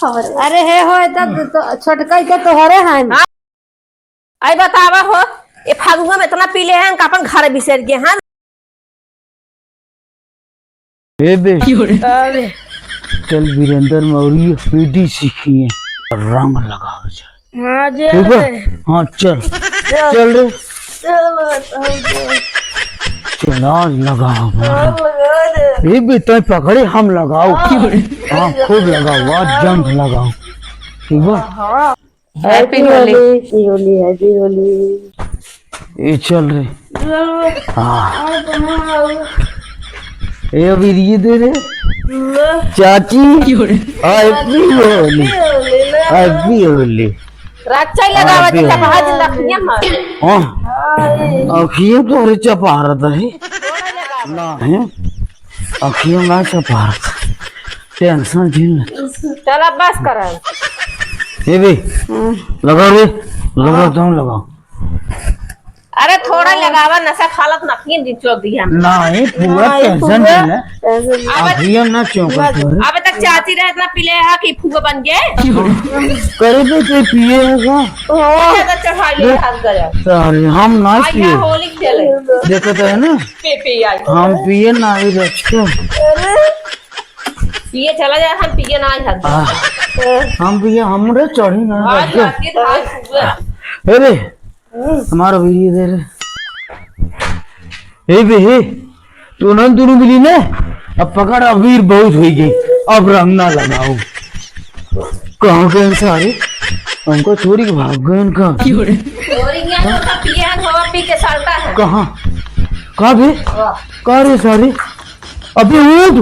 अरे हे हो तब तो छोटका के तोहरे हैं। आई बतावा हो ये फागुआ में इतना पीले हैं अपन घर बिसर गए हैं। चल वीरेंद्र मौर्य पीटी सीखिए रंग लगाओ जाए। हाँ जी ठीक है हाँ चल चल रे चल आज लगाओ ये भी तो पकड़े हम लगाओ हाँ खूब लगाओ आज जंग लगाओ ठीक है। Happy Holi Holi happy Holi. ये चल रे हाँ ये अभी ये दे रे चाची हैप्पी होली हैप्पी होली। रक्षा लगावा जी चपहा जी लखिया मार हाँ अखियों तो अरे चपा रहा है ना है अखियों ना चपा रहा टेंशन झील चल अब बस कर ये भी लगा रे लगा तुम लगाओ। अरे थोड़ा लगावा नशा खालत नखियन दिन चौक दिया नहीं पूरा टेंशन झील अखियों ना चौका अब तक चाची रहे इतना पीले है कि फूगा बन गए करे तो पिएगा तो चढ़ा ले हाथ गया सारे हम ना आया पिए होली खेले देखो तो है ना पे आई हम पिए ना ही रखते पिए चला जाए हम पिए ना आई हम पिए हमरे चढ़ी ना आज रात हाथ अरे हमारा वीडियो दे रहे हे बे हे तू ना दोनों मिली ने अब पकड़ अबीर बहुत हो गई अब रंग ना लगाओ कहाँ गए सारे हमको छोरी के भाग गए उनका कहाँ कहाँ भी कहाँ रे सारे अभी उठ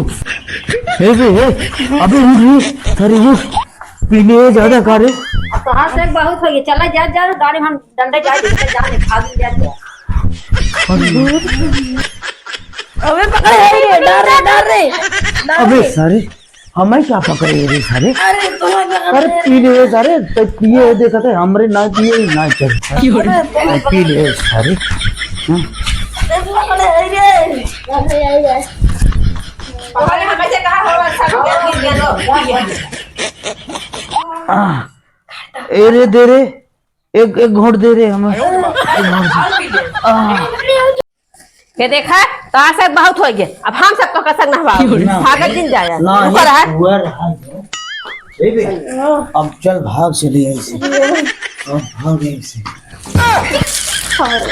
हे बे हे अभी उठ रे सारे उठ पीने ज्यादा कारे कहाँ से बहुत हो गया चला जा जा गाड़ी हम डंडे जा जाने भाग जा अबे पकड़ रे डर रे अबे सारे हमें क्या पकड़े रे सारे अरे पीले सारे तो पिए देखा था हमरे ना पिए ना चल पीले सारे एरे दे रे एक घोट दे रे हमें ये देखा तो आज से बहुत हो गए अब हम सबको कसक ना भागत दिन जाए अब चल भाग चले ऐसे भाग ऐसे।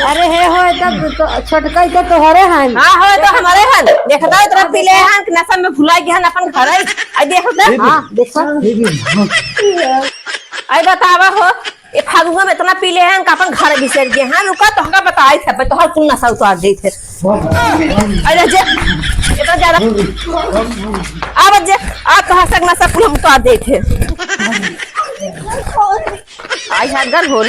अरे हे हो तब तो छोटका के तोहरे हैं। हाँ हो तो हमारे हन देखता है तरफ पीले हैं कि नशा में भुला गया अपन घर आई देखता हाँ देखो आई बतावा हो ये फागुआ में इतना पीले हैं कि अपन घर बिसर गए हैं रुका तो हका बताई थे तो हर कुल नशा उतार दी थे अरे जे इतना ज्यादा अब जे आ कहां से नशा कुल हम उतार दे थे आई हर घर हो